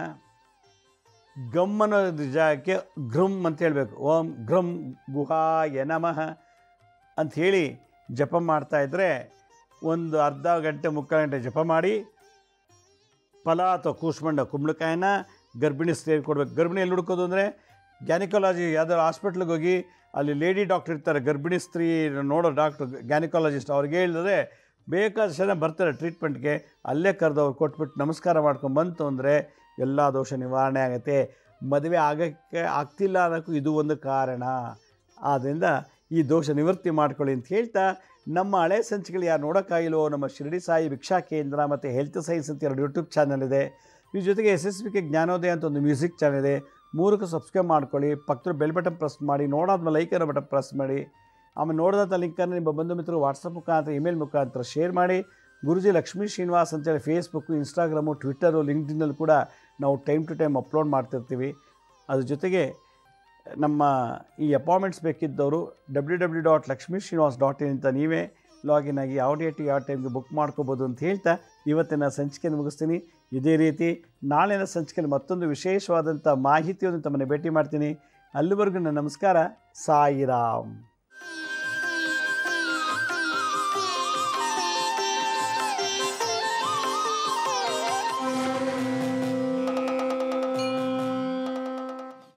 ಗಮ್ ಅನ್ನೋ ಜಾಗಕ್ಕೆ ಘೃಂ ಅಂತ ಹೇಳಬೇಕು. ಓಂ ಘ್ರಂ ಗುಹಾಯ ನಮಃ ಅಂಥೇಳಿ ಜಪ ಮಾಡ್ತಾಯಿದ್ರೆ ಒಂದು ಅರ್ಧ ಗಂಟೆ 3/4 ಗಂಟೆ ಜಪ ಮಾಡಿ ಫಲ ಅಥವಾ ಕೂಷ್ಮಂಡ ಕುಂಬಳಕಾಯಿನ ಗರ್ಭಿಣಿ ಸ್ತ್ರೀಯರಿಗೆ ಕೊಡಬೇಕು. ಗರ್ಭಿಣಿ ಎಲ್ಲಿ ಹುಡ್ಕೋದು ಅಂದರೆ ಗ್ಯಾನಿಕಾಲಜಿ ಯಾವ್ದಾದ್ರು ಹಾಸ್ಪಿಟ್ಲಿಗೆ ಹೋಗಿ ಅಲ್ಲಿ ಲೇಡಿ ಡಾಕ್ಟ್ರ್ ಇರ್ತಾರೆ, ಗರ್ಭಿಣಿ ಸ್ತ್ರೀ ನೋಡೋ ಡಾಕ್ಟ್ರು ಗ್ಯಾನಿಕಾಲಜಿಸ್ಟ್, ಅವ್ರಿಗೆ ಹೇಳಿದ್ರೆ ಬೇಕಾದಷ್ಟು ಜನ ಬರ್ತಾರೆ ಟ್ರೀಟ್ಮೆಂಟ್ಗೆ. ಅಲ್ಲೇ ಕರೆದು ಅವ್ರು ಕೊಟ್ಬಿಟ್ಟು ನಮಸ್ಕಾರ ಮಾಡ್ಕೊಂಡು ಬಂತು ಅಂದರೆ ಎಲ್ಲ ದೋಷ ನಿವಾರಣೆ ಆಗುತ್ತೆ. ಮದುವೆ ಆಗೋಕ್ಕೆ ಆಗ್ತಿಲ್ಲ ಅನ್ನೋಕ್ಕೂ ಇದು ಒಂದು ಕಾರಣ. ಆದ್ದರಿಂದ ಈ ದೋಷ ನಿವೃತ್ತಿ ಮಾಡ್ಕೊಳ್ಳಿ ಅಂತ ಹೇಳ್ತಾ, ನಮ್ಮ ಹಳೆ ಸಂಚಿಕೆಗಳು ಯಾರು ನೋಡೋಕ್ಕಾಗಿಲ್ವೋ ನಮ್ಮ ಶಿರಡಿ ಸಾಯಿ ಭಿಕ್ಷಾ ಕೇಂದ್ರ ಮತ್ತು ಹೆಲ್ತ್ ಸೈನ್ಸ್ ಅಂತ 2 ಯೂಟ್ಯೂಬ್ ಚಾನಲ್ ಇದೆ. ಇದ್ರ ಜೊತೆಗೆ SSBK ಜ್ಞಾನೋದಯ ಅಂತ ಒಂದು ಮ್ಯೂಸಿಕ್ ಚಾನಲ್ ಇದೆ. 3ಕ್ಕೂ ಸಬ್ಸ್ಕ್ರೈಬ್ ಮಾಡ್ಕೊಳ್ಳಿ. ಪಕ್ಕದ ಬೆಲ್ ಬಟನ್ ಪ್ರೆಸ್ ಮಾಡಿ, ನೋಡಾದ್ಮೇಲೆ ಲೈಕ್ ಅನ್ನೋ ಬಟನ್ ಪ್ರೆಸ್ ಮಾಡಿ. ಆಮೇಲೆ ನೋಡಿದಂಥ ಲಿಂಕನ್ನು ನಿಮ್ಮ ಬಂಧು ಮಿತ್ರರು ವಾಟ್ಸಪ್ ಮುಖಾಂತರ, ಇಮೇಲ್ ಮುಖಾಂತರ ಶೇರ್ ಮಾಡಿ. ಗುರುಜಿ ಲಕ್ಷ್ಮೀ ಶ್ರೀನಿವಾಸ್ ಅಂತೇಳಿ ಫೇಸ್ಬುಕ್ಕು, ಇನ್ಸ್ಟಾಗ್ರಾಮು, ಟ್ವಿಟ್ಟರು, ಲಿಂಕ್ಡ್ಇನ್ನಲ್ಲಿ ಕೂಡ ನಾವು ಟೈಮ್ ಟು ಟೈಮ್ ಅಪ್ಲೋಡ್ ಮಾಡ್ತಿರ್ತೀವಿ. ಅದ್ರ ಜೊತೆಗೆ ನಮ್ಮ ಈ ಅಪಾಯಿಂಟ್ಮೆಂಟ್ಸ್ ಬೇಕಿದ್ದವರು www.lakshmisrinivas.in ಅಂತ ನೀವೇ ಲಾಗಿನ್ ಆಗಿ ಯಾವ ಡೇಟು ಯಾವ ಟೈಮ್ಗೆ ಬುಕ್ ಮಾಡ್ಕೋಬೋದು ಅಂತ ಹೇಳ್ತಾ ಇವತ್ತಿನ ಸಂಚಿಕೆಯನ್ನು ಮುಗಿಸ್ತೀನಿ. ಇದೇ ರೀತಿ ನಾಳಿನ ಸಂಚಿಕೆಯಲ್ಲಿ ಮತ್ತೊಂದು ವಿಶೇಷವಾದಂಥ ಮಾಹಿತಿಯನ್ನು ತಮ್ಮನ್ನು ಭೇಟಿ ಮಾಡ್ತೀನಿ. ಅಲ್ಲಿವರೆಗೂ ನನ್ನ ನಮಸ್ಕಾರ. ಸಾಯಿರಾಮ್.